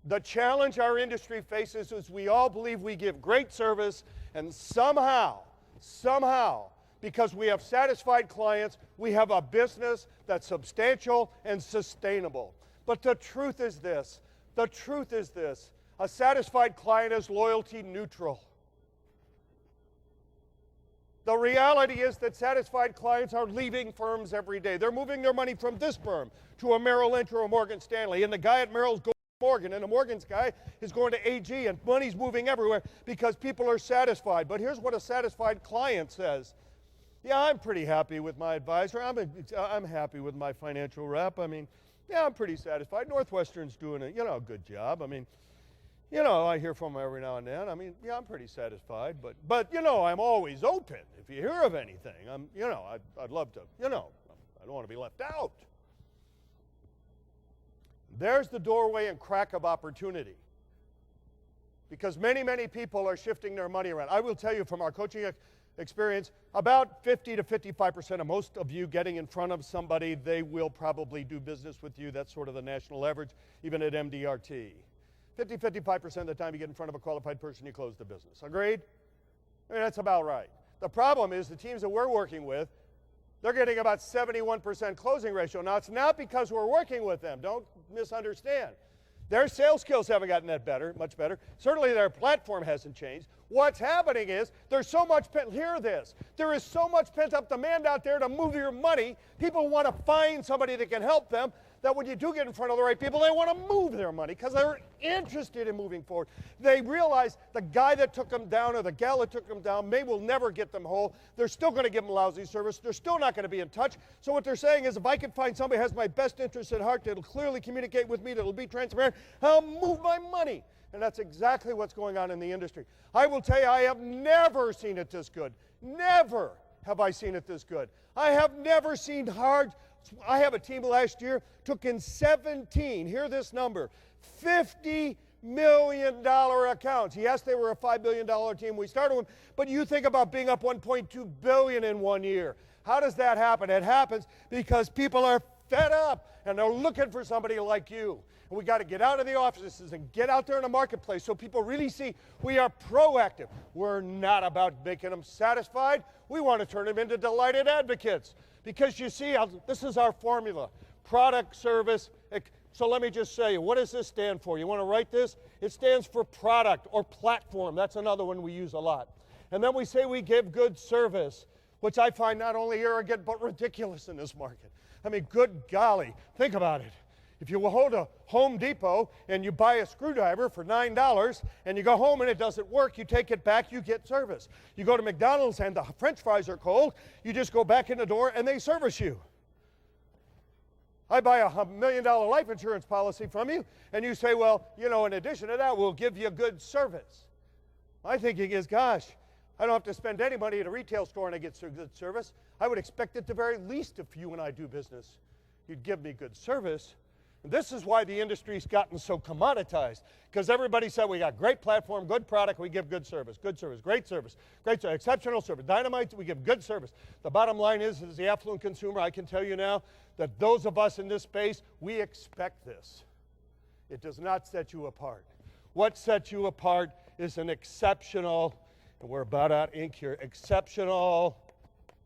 The challenge our industry faces is we all believe we give great service, and somehow, because we have satisfied clients, we have a business that's substantial and sustainable. But the truth is this, a satisfied client is loyalty neutral. The reality is that satisfied clients are leaving firms every day. They're moving their money from this firm to a Merrill Lynch or a Morgan Stanley, and the guy at Merrill's going to Morgan, and the Morgan's guy is going to AG, and money's moving everywhere because people are satisfied. But here's what a satisfied client says. Yeah, I'm pretty happy with my advisor. I'm happy with my financial rep. I mean, yeah, I'm pretty satisfied. Northwestern's doing a good job. I mean, I hear from them every now and then. I mean, yeah, I'm pretty satisfied, but I'm always open. If you hear of anything, I'd love to, I don't want to be left out. There's the doorway and crack of opportunity. Because many people are shifting their money around. I will tell you from our coaching experience, about 50 to 55% of most of you getting in front of somebody, they will probably do business with you. That's sort of the national average, even at MDRT. 55% of the time you get in front of a qualified person, you close the business. Agreed? I mean, that's about right. The problem is the teams that we're working with, they're getting about 71% closing ratio. Now, it's not because we're working with them. Don't misunderstand. Their sales skills haven't gotten that better, much better. Certainly their platform hasn't changed. What's happening is there is so much pent-up demand out there to move your money. People want to find somebody that can help them, that when you do get in front of the right people, they want to move their money because they're interested in moving forward. They realize the guy that took them down or the gal that took them down will never get them whole. They're still going to give them lousy service. They're still not going to be in touch. So what they're saying is if I can find somebody who has my best interest at heart, that'll clearly communicate with me, that'll be transparent, I'll move my money. And that's exactly what's going on in the industry. I will tell you, I have never seen it this good. Never have I seen it this good. I have never seen hard. I have a team last year, took in 17, hear this number, $50 million accounts. Yes, they were a $5 billion team. We started with them, but you think about being up $1.2 billion in 1 year. How does that happen? It happens because people are fed up and they're looking for somebody like you. And we got to get out of the offices and get out there in the marketplace so people really see we are proactive. We're not about making them satisfied. We want to turn them into delighted advocates. Because you see, this is our formula, product, service. So let me just say, what does this stand for? You want to write this? It stands for product or platform. That's another one we use a lot. And then we say we give good service, which I find not only arrogant but ridiculous in this market. I mean, good golly, think about it. If you will hold a Home Depot and you buy a screwdriver for $9 and you go home and it doesn't work, you take it back, you get service. You go to McDonald's and the French fries are cold, you just go back in the door and they service you. I buy a $1 million life insurance policy from you and you say, well, in addition to that, we'll give you good service. My thinking is, gosh, I don't have to spend any money at a retail store and I get good service. I would expect at the very least if you and I do business, you'd give me good service. This is why the industry's gotten so commoditized, because everybody said we got great platform, good product, we give good service, great service, exceptional service, dynamite, we give good service. The bottom line is, as the affluent consumer, I can tell you now that those of us in this space, we expect this. It does not set you apart. What sets you apart is an exceptional, and we're about out ink here, exceptional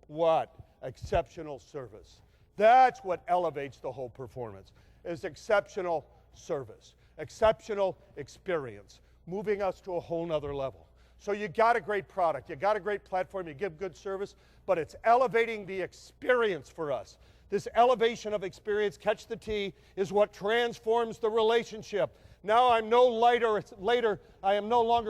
what? Exceptional service. That's what elevates the whole performance. Is exceptional service, exceptional experience, moving us to a whole nother level. So you got a great product, you got a great platform, you give good service, but it's elevating the experience for us. This elevation of experience, catch the T, is what transforms the relationship. Now I am no longer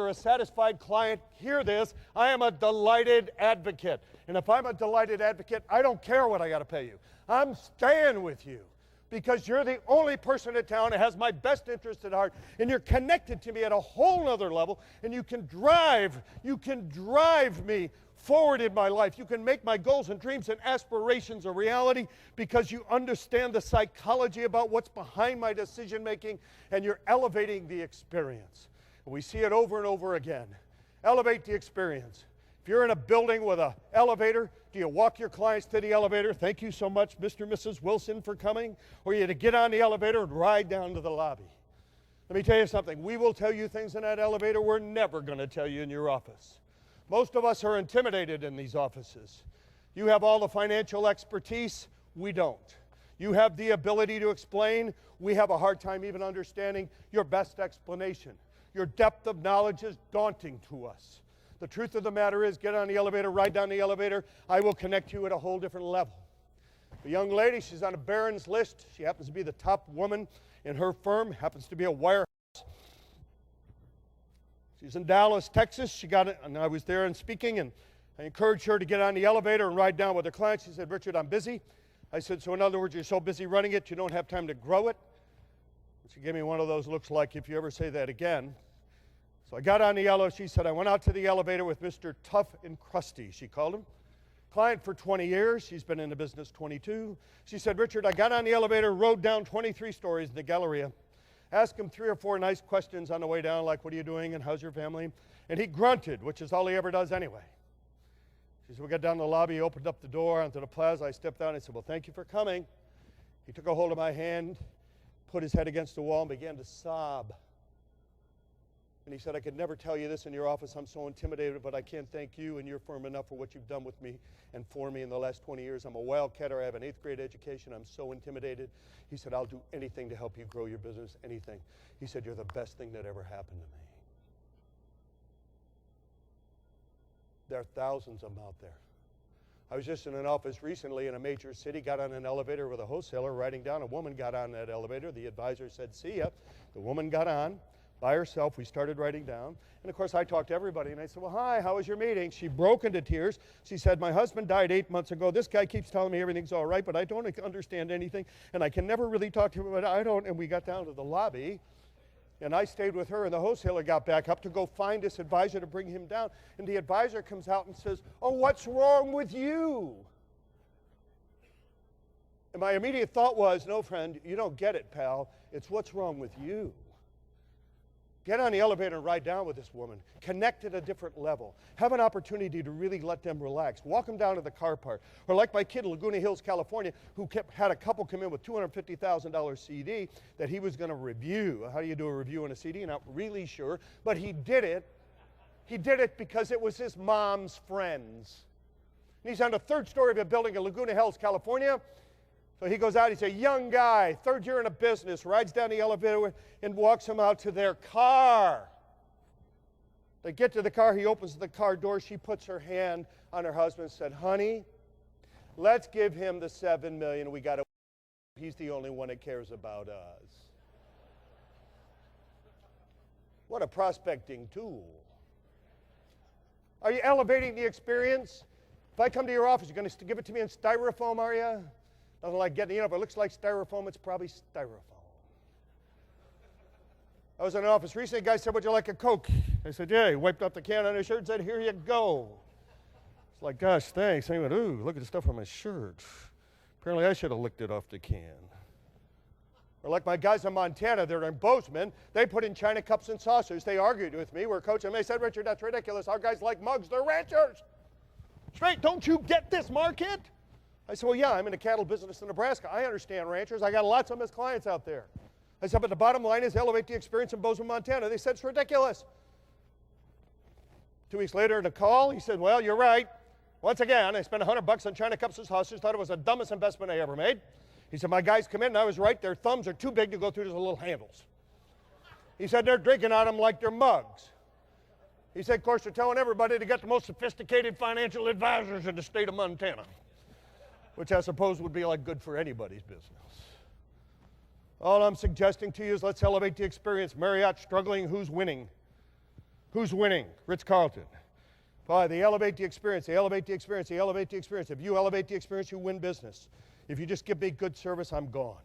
a satisfied client. Hear this, I am a delighted advocate. And if I'm a delighted advocate, I don't care what I got to pay you. I'm staying with you. Because you're the only person in town that has my best interest at heart, and you're connected to me at a whole nother level, and you can drive me forward in my life. You can make my goals and dreams and aspirations a reality because you understand the psychology about what's behind my decision making, and you're elevating the experience. And we see it over and over again. Elevate the experience. If you're in a building with an elevator, do you walk your clients to the elevator? Thank you so much, Mr. and Mrs. Wilson, for coming. Or you to get on the elevator and ride down to the lobby. Let me tell you something. We will tell you things in that elevator we're never going to tell you in your office. Most of us are intimidated in these offices. You have all the financial expertise. We don't. You have the ability to explain. We have a hard time even understanding your best explanation. Your depth of knowledge is daunting to us. The truth of the matter is, get on the elevator, ride down the elevator. I will connect you at a whole different level. The young lady, she's on a Barron's list. She happens to be the top woman in her firm, happens to be a wirehouse. She's in Dallas, Texas. She got it, and I was there and speaking, and I encouraged her to get on the elevator and ride down with her clients. She said, Richard, I'm busy. I said, so in other words, you're so busy running it, you don't have time to grow it? And she gave me one of those looks like, if you ever say that again. So I got on the elevator. She said, I went out to the elevator with Mr. Tough and Crusty, she called him. Client for 20 years. She's been in the business 22. She said, Richard, I got on the elevator, rode down 23 stories in the Galleria, asked him 3 or 4 nice questions on the way down, like, what are you doing and how's your family? And he grunted, which is all he ever does anyway. She said, we got down to the lobby, he opened up the door onto the plaza. I stepped out and I said, well, thank you for coming. He took a hold of my hand, put his head against the wall, and began to sob. And he said, I could never tell you this in your office. I'm so intimidated, but I can't thank you and your firm enough for what you've done with me and for me in the last 20 years. I'm a wildcatter. I have an 8th grade education. I'm so intimidated. He said, I'll do anything to help you grow your business, anything. He said, you're the best thing that ever happened to me. There are thousands of them out there. I was just in an office recently in a major city, got on an elevator with a wholesaler riding down. A woman got on that elevator. The advisor said, see ya. The woman got on. By herself, we started writing down. And of course, I talked to everybody, and I said, well, hi, how was your meeting? She broke into tears. She said, my husband died 8 months ago. This guy keeps telling me everything's all right, but I don't understand anything, and I can never really talk to him, but I don't. And we got down to the lobby, and I stayed with her, and the wholesaler got back up to go find this advisor to bring him down. And the advisor comes out and says, oh, what's wrong with you? And my immediate thought was, no, friend, you don't get it, pal. It's what's wrong with you. Get on the elevator and ride down with this woman. Connect at a different level. Have an opportunity to really let them relax. Walk them down to the car park. Or like my kid in Laguna Hills, California, who had a couple come in with $250,000 CD that he was going to review. How do you do a review on a CD? Not really sure. But he did it. He did it because it was his mom's friends. And he's on the 3rd story of a building in Laguna Hills, California. So he goes out, he's a young guy, 3rd year in a business, rides down the elevator and walks him out to their car. They get to the car, he opens the car door, she puts her hand on her husband and said, honey, let's give him the $7 million we got to. He's the only one that cares about us. What a prospecting tool. Are you elevating the experience? If I come to your office, you're going to give it to me in styrofoam, are you? Nothing like getting, if it looks like styrofoam, it's probably styrofoam. I was in an office recently, a guy said, would you like a Coke? I said, yeah. He wiped off the can on his shirt and said, here you go. It's like, gosh, thanks. And he went, ooh, look at the stuff on my shirt. Apparently I should have licked it off the can. Or like my guys in Montana, they're in Bozeman, they put in China cups and saucers. They argued with me, we're coaching them. They said, Richard, that's ridiculous. Our guys like mugs, they're ranchers. Straight, don't you get this market? I said, well, yeah, I'm in the cattle business in Nebraska. I understand ranchers. I got lots of them as clients out there. I said, but the bottom line is elevate the experience in Bozeman, Montana. They said, it's ridiculous. 2 weeks later in a call, he said, well, you're right. Once again, I spent $100 on China cups and saucers, thought it was the dumbest investment I ever made. He said, my guys come in, and I was right. Their thumbs are too big to go through those little handles. He said, they're drinking out of them like they're mugs. He said, of course, they're telling everybody to get the most sophisticated financial advisors in the state of Montana, which I suppose would be like good for anybody's business. All I'm suggesting to you is let's elevate the experience. Marriott struggling, who's winning? Who's winning? Ritz-Carlton. Boy, they elevate the experience, they elevate the experience, they elevate the experience. If you elevate the experience, you win business. If you just give me good service, I'm gone.